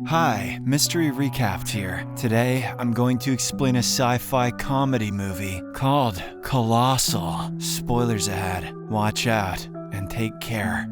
Hi, Mystery Recapped here. Today, I'm going to explain a sci-fi comedy movie called Colossal. Spoilers ahead. Watch out and take care.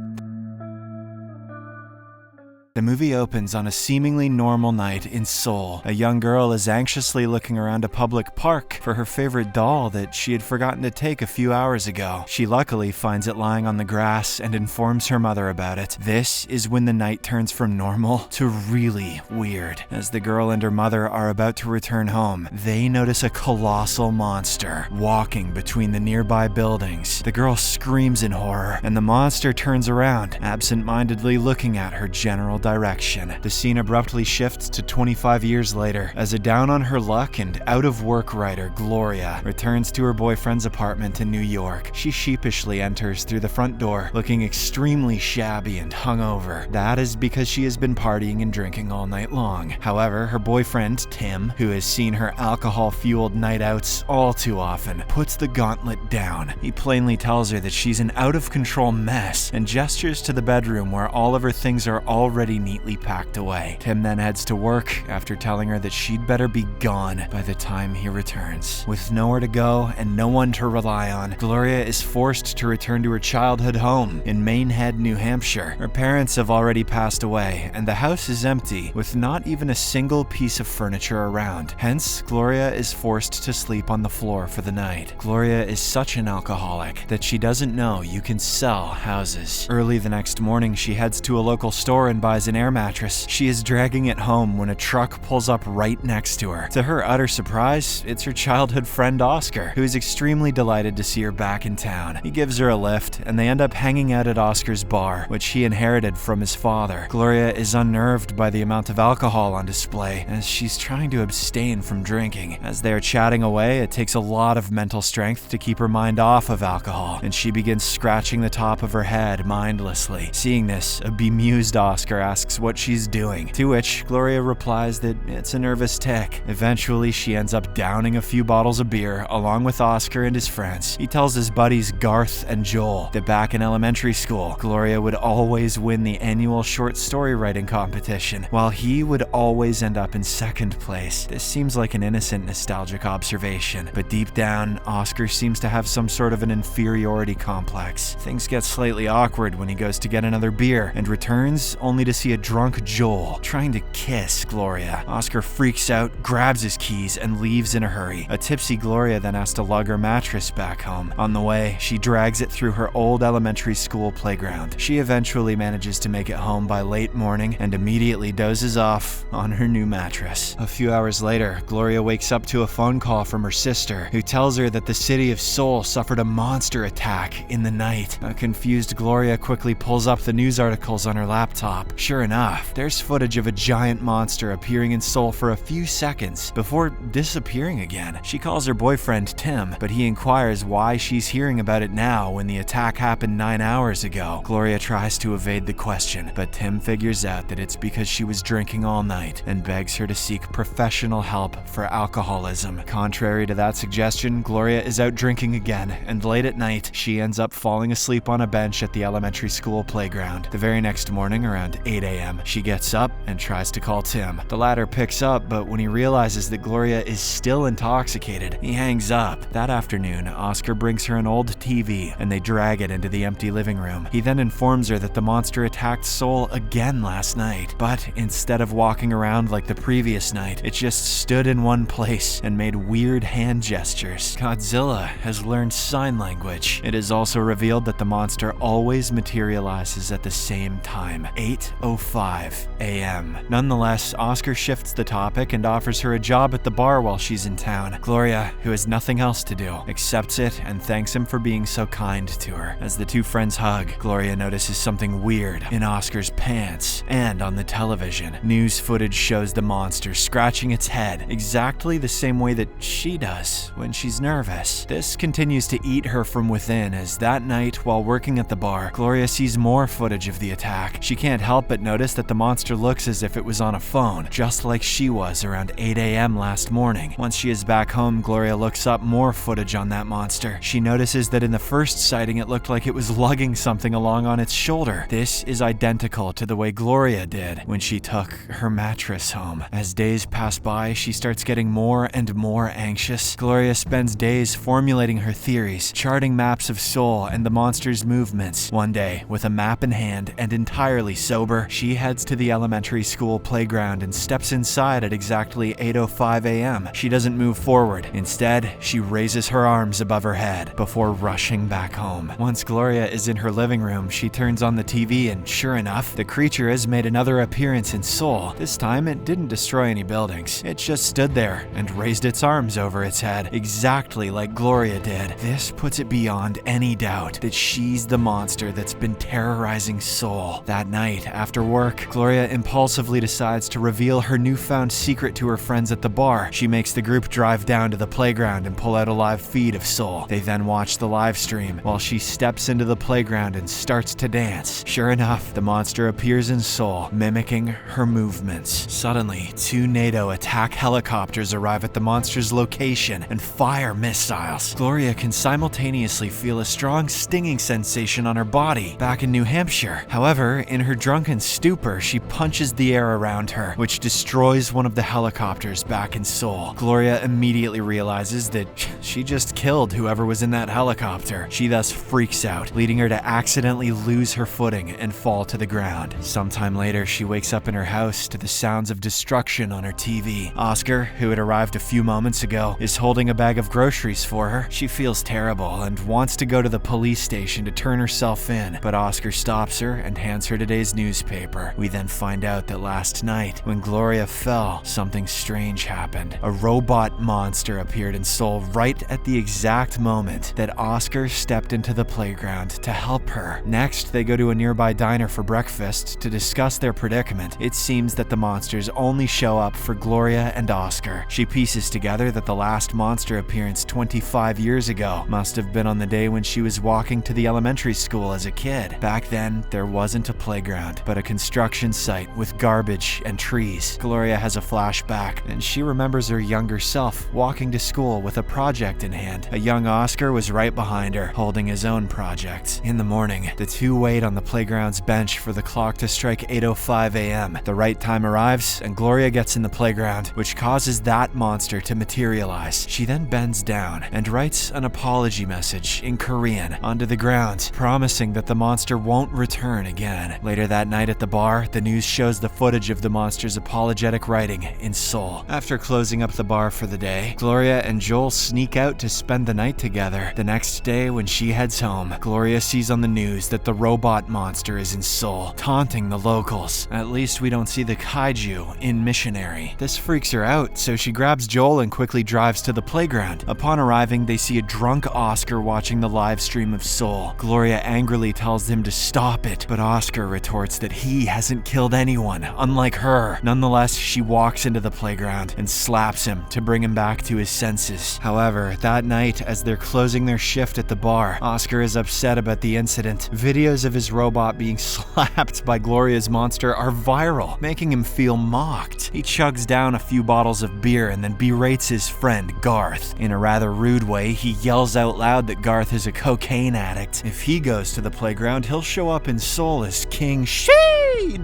The movie opens on a seemingly normal night in Seoul. A young girl is anxiously looking around a public park for her favorite doll that she had forgotten to take a few hours ago. She luckily finds it lying on the grass and informs her mother about it. This is when the night turns from normal to really weird. As the girl and her mother are about to return home, they notice a colossal monster walking between the nearby buildings. The girl screams in horror, and the monster turns around, absent-mindedly looking at her general direction. The scene abruptly shifts to 25 years later as a down-on-her-luck and out-of-work writer, Gloria, returns to her boyfriend's apartment in New York. She sheepishly enters through the front door, looking extremely shabby and hungover. That is because she has been partying and drinking all night long. However, her boyfriend, Tim, who has seen her alcohol-fueled night outs all too often, puts the gauntlet down. He plainly tells her that she's an out-of-control mess and gestures to the bedroom where all of her things are already neatly packed away. Tim then heads to work after telling her that she'd better be gone by the time he returns. With nowhere to go and no one to rely on, Gloria is forced to return to her childhood home in Mainhead, New Hampshire. Her parents have already passed away, and the house is empty, with not even a single piece of furniture around. Hence, Gloria is forced to sleep on the floor for the night. Gloria is such an alcoholic that she doesn't know you can sell houses. Early the next morning, she heads to a local store and buys an air mattress. She is dragging it home when a truck pulls up right next to her. To her utter surprise, it's her childhood friend Oscar, who is extremely delighted to see her back in town. He gives her a lift, and they end up hanging out at Oscar's bar, which he inherited from his father. Gloria is unnerved by the amount of alcohol on display, as she's trying to abstain from drinking. As they are chatting away, it takes a lot of mental strength to keep her mind off of alcohol, and she begins scratching the top of her head mindlessly. Seeing this, a bemused Oscar asks what she's doing, to which Gloria replies that it's a nervous tic. Eventually, she ends up downing a few bottles of beer along with Oscar and his friends. He tells his buddies Garth and Joel that back in elementary school, Gloria would always win the annual short story writing competition, while he would always end up in second place. This seems like an innocent, nostalgic observation, but deep down, Oscar seems to have some sort of an inferiority complex. Things get slightly awkward when he goes to get another beer and returns only to see a drunk Joel trying to kiss Gloria. Oscar freaks out, grabs his keys, and leaves in a hurry. A tipsy Gloria then has to lug her mattress back home. On the way, she drags it through her old elementary school playground. She eventually manages to make it home by late morning and immediately dozes off on her new mattress. A few hours later, Gloria wakes up to a phone call from her sister, who tells her that the city of Seoul suffered a monster attack in the night. A confused Gloria quickly pulls up the news articles on her laptop. Sure enough, there's footage of a giant monster appearing in Seoul for a few seconds before disappearing again. She calls her boyfriend Tim, but he inquires why she's hearing about it now when the attack happened 9 hours ago. Gloria tries to evade the question, but Tim figures out that it's because she was drinking all night and begs her to seek professional help for alcoholism. Contrary to that suggestion, Gloria is out drinking again, and late at night, she ends up falling asleep on a bench at the elementary school playground. The very next morning, around 8 a.m., she gets up and tries to call Tim. The latter picks up, but when he realizes that Gloria is still intoxicated, he hangs up. That afternoon, Oscar brings her an old TV, and they drag it into the empty living room. He then informs her that the monster attacked Seoul again last night, but instead of walking around like the previous night, it just stood in one place and made weird hand gestures. Godzilla has learned sign language. It is also revealed that the monster always materializes at the same time, 8:05 a.m. Nonetheless, Oscar shifts the topic and offers her a job at the bar while she's in town. Gloria, who has nothing else to do, accepts it and thanks him for being so kind to her. As the two friends hug, Gloria notices something weird in Oscar's pants and on the television. News footage shows the monster scratching its head exactly the same way that she does when she's nervous. This continues to eat her from within as that night, while working at the bar, Gloria sees more footage of the attack. She can't help but but notice that the monster looks as if it was on a phone, just like she was around 8 a.m. last morning. Once she is back home, Gloria looks up more footage on that monster. She notices that in the first sighting it looked like it was lugging something along on its shoulder. This is identical to the way Gloria did when she took her mattress home. As days pass by, she starts getting more and more anxious. Gloria spends days formulating her theories, charting maps of Seoul and the monster's movements. One day, with a map in hand and entirely sober, she heads to the elementary school playground and steps inside at exactly 8:05 a.m. She doesn't move forward. Instead, she raises her arms above her head before rushing back home. Once Gloria is in her living room, she turns on the TV and sure enough, the creature has made another appearance in Seoul. This time, it didn't destroy any buildings. It just stood there and raised its arms over its head, exactly like Gloria did. This puts it beyond any doubt that she's the monster that's been terrorizing Seoul. That night, after work, Gloria impulsively decides to reveal her newfound secret to her friends at the bar. She makes the group drive down to the playground and pull out a live feed of Seoul. They then watch the live stream while she steps into the playground and starts to dance. Sure enough, the monster appears in Seoul, mimicking her movements. Suddenly, 2 NATO attack helicopters arrive at the monster's location and fire missiles. Gloria can simultaneously feel a strong stinging sensation on her body back in New Hampshire. However, in her drunken stupor, she punches the air around her, which destroys one of the helicopters back in Seoul. Gloria immediately realizes that she just killed whoever was in that helicopter. She thus freaks out, leading her to accidentally lose her footing and fall to the ground. Sometime later, she wakes up in her house to the sounds of destruction on her TV. Oscar, who had arrived a few moments ago, is holding a bag of groceries for her. She feels terrible and wants to go to the police station to turn herself in, but Oscar stops her and hands her today's newspaper. We then find out that last night, when Gloria fell, something strange happened. A robot monster appeared in Seoul right at the exact moment that Oscar stepped into the playground to help her. Next, they go to a nearby diner for breakfast to discuss their predicament. It seems that the monsters only show up for Gloria and Oscar. She pieces together that the last monster appearance 25 years ago must have been on the day when she was walking to the elementary school as a kid. Back then, there wasn't a playground, but a construction site with garbage and trees. Gloria has a flashback, and she remembers her younger self walking to school with a project in hand. A young Oscar was right behind her, holding his own project. In the morning, the two wait on the playground's bench for the clock to strike 8:05 a.m. The right time arrives, and Gloria gets in the playground, which causes that monster to materialize. She then bends down and writes an apology message in Korean onto the ground, promising that the monster won't return again. Later that night at the bar, the news shows the footage of the monster's apologetic writing in Seoul. After closing up the bar for the day, Gloria and Joel sneak out to spend the night together. The next day, when she heads home, Gloria sees on the news that the robot monster is in Seoul, taunting the locals. At least we don't see the kaiju in Missionary. This freaks her out, so she grabs Joel and quickly drives to the playground. Upon arriving, they see a drunk Oscar watching the live stream of Seoul. Gloria angrily tells him to stop it, but Oscar retorts that he hasn't killed anyone, unlike her. Nonetheless, she walks into the playground and slaps him to bring him back to his senses. However, that night, as they're closing their shift at the bar, Oscar is upset about the incident. Videos of his robot being slapped by Gloria's monster are viral, making him feel mocked. He chugs down a few bottles of beer and then berates his friend, Garth. In a rather rude way, he yells out loud that Garth is a cocaine addict. If he goes to the playground, he'll show up in Seoul as King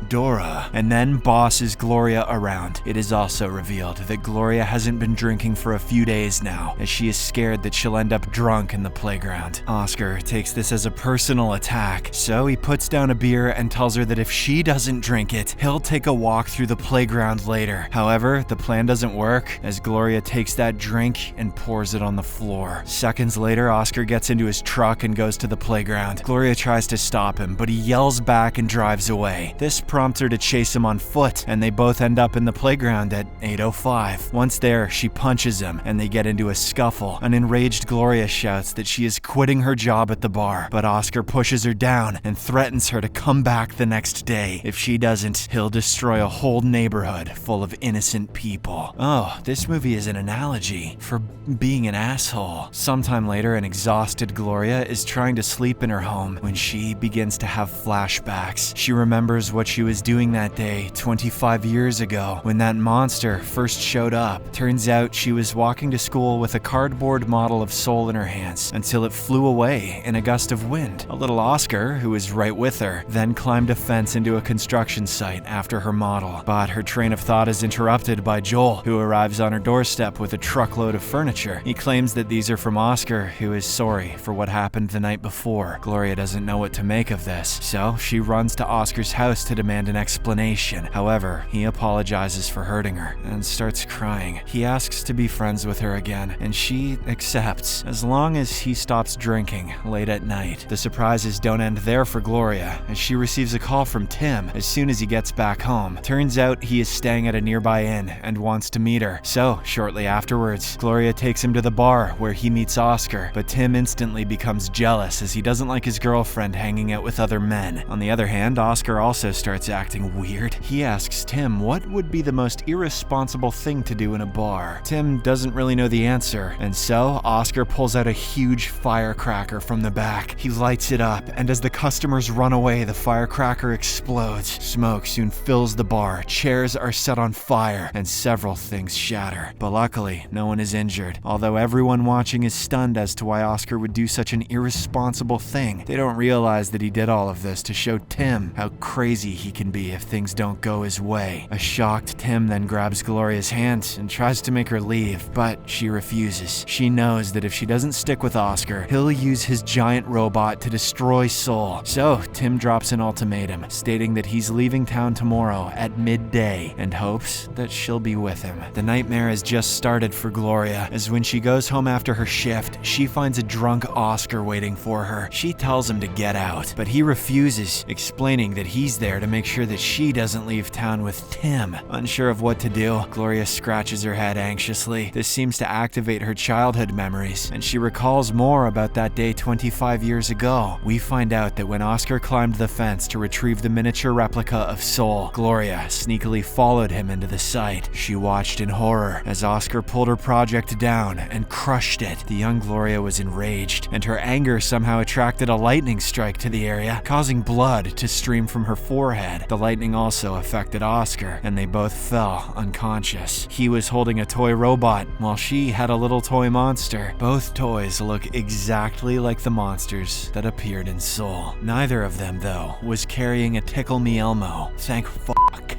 Dora, and then bosses Gloria around. It is also revealed that Gloria hasn't been drinking for a few days now, as she is scared that she'll end up drunk in the playground. Oscar takes this as a personal attack, so he puts down a beer and tells her that if she doesn't drink it, he'll take a walk through the playground later. However, the plan doesn't work, as Gloria takes that drink and pours it on the floor. Seconds later, Oscar gets into his truck and goes to the playground. Gloria tries to stop him, but he yells back and drives away. This prompts her to chase him on foot, and they both end up in the playground at 8:05. Once there, she punches him, and they get into a scuffle. An enraged Gloria shouts that she is quitting her job at the bar, but Oscar pushes her down and threatens her to come back the next day. If she doesn't, he'll destroy a whole neighborhood full of innocent people. Oh, this movie is an analogy for being an asshole. Sometime later, an exhausted Gloria is trying to sleep in her home when she begins to have flashbacks. She remembers remembers what she was doing that day 25 years ago when that monster first showed up. Turns out she was walking to school with a cardboard model of Seoul in her hands until it flew away in a gust of wind. A little Oscar, who was right with her, then climbed a fence into a construction site after her model. But her train of thought is interrupted by Joel, who arrives on her doorstep with a truckload of furniture. He claims that these are from Oscar, who is sorry for what happened the night before. Gloria doesn't know what to make of this, so she runs to Oscar's house to demand an explanation. However, he apologizes for hurting her and starts crying. He asks to be friends with her again, and she accepts, as long as he stops drinking late at night. The surprises don't end there for Gloria, as she receives a call from Tim as soon as he gets back home. Turns out he is staying at a nearby inn and wants to meet her. So, shortly afterwards, Gloria takes him to the bar where he meets Oscar, but Tim instantly becomes jealous as he doesn't like his girlfriend hanging out with other men. On the other hand, Oscar also starts acting weird. He asks Tim what would be the most irresponsible thing to do in a bar. Tim doesn't really know the answer, and so Oscar pulls out a huge firecracker from the back. He lights it up, and as the customers run away, the firecracker explodes. Smoke soon fills the bar, chairs are set on fire, and several things shatter. But luckily, no one is injured. Although everyone watching is stunned as to why Oscar would do such an irresponsible thing, they don't realize that he did all of this to show Tim how crazy he can be if things don't go his way. A shocked Tim then grabs Gloria's hand and tries to make her leave, but she refuses. She knows that if she doesn't stick with Oscar, he'll use his giant robot to destroy Seoul. So Tim drops an ultimatum, stating that he's leaving town tomorrow at midday and hopes that she'll be with him. The nightmare has just started for Gloria, as when she goes home after her shift, she finds a drunk Oscar waiting for her. She tells him to get out, but he refuses, explaining that he's there to make sure that she doesn't leave town with Tim. Unsure of what to do, Gloria scratches her head anxiously. This seems to activate her childhood memories, and she recalls more about that day 25 years ago. We find out that when Oscar climbed the fence to retrieve the miniature replica of Seoul, Gloria sneakily followed him into the site. She watched in horror as Oscar pulled her project down and crushed it. The young Gloria was enraged, and her anger somehow attracted a lightning strike to the area, causing blood to stream from her forehead. The lightning also affected Oscar, and they both fell unconscious. He was holding a toy robot, while she had a little toy monster. Both toys look exactly like the monsters that appeared in Seoul. Neither of them, though, was carrying a Tickle Me Elmo. Thank fuck.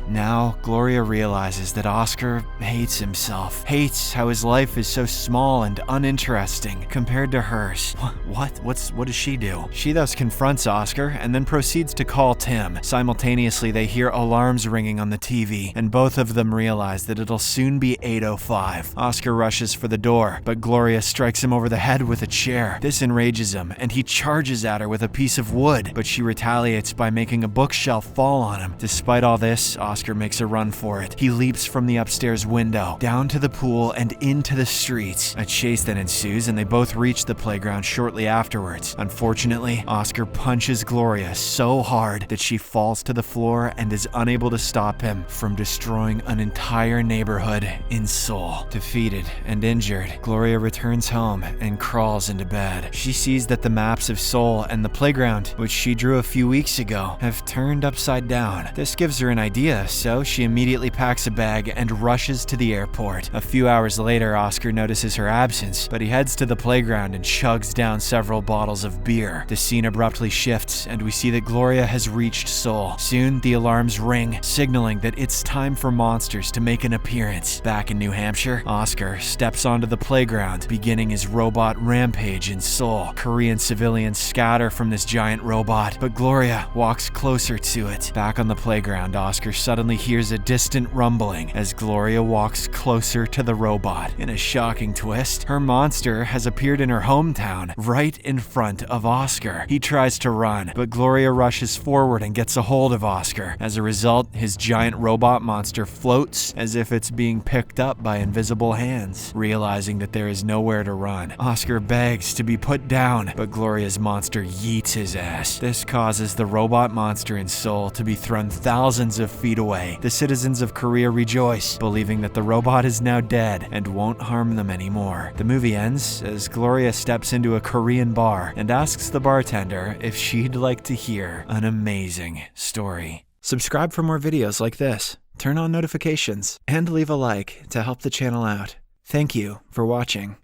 Now, Gloria realizes that Oscar hates himself, hates how his life is so small and uninteresting compared to hers. What does she do? She thus confronts Oscar and then proceeds to call Tim. Simultaneously, they hear alarms ringing on the TV, and both of them realize that it'll soon be 8:05. Oscar rushes for the door, but Gloria strikes him over the head with a chair. This enrages him, and he charges at her with a piece of wood, but she retaliates by making a bookshelf fall on him. Despite all this, Oscar makes a run for it. He leaps from the upstairs window, down to the pool, and into the streets. A chase then ensues, and they both reach the playground shortly afterwards. Unfortunately, Oscar punches Gloria so hard that she falls to the floor and is unable to stop him from destroying an entire neighborhood in Seoul. Defeated and injured, Gloria returns home and crawls into bed. She sees that the maps of Seoul and the playground, which she drew a few weeks ago, have turned upside down. This gives her an idea, so she immediately packs a bag and rushes to the airport. A few hours later, Oscar notices her absence, but he heads to the playground and chugs down several bottles of beer. The scene abruptly shifts, and we see that Gloria has reached Seoul. Soon, the alarms ring, signaling that it's time for monsters to make an appearance. Back in New Hampshire, Oscar steps onto the playground, beginning his robot rampage in Seoul. Korean civilians scatter from this giant robot, but Gloria walks closer to it. Back on the playground, Oscar suddenly hears a distant rumbling as Gloria walks closer to the robot. In a shocking twist, her monster has appeared in her hometown, right in front of Oscar. He tries to run, but Gloria rushes forward and gets a hold of Oscar. As a result, his giant robot monster floats as if it's being picked up by invisible hands. Realizing that there is nowhere to run, Oscar begs to be put down, but Gloria's monster yeets his ass. This causes the robot monster in Seoul to be thrown thousands of feet away. The citizens of Korea rejoice, believing that the robot is now dead and won't harm them anymore. The movie ends as Gloria steps into a Korean bar and asks the bartender if she'd like to hear an amazing story. Subscribe for more videos like this, turn on notifications, and leave a like to help the channel out. Thank you for watching.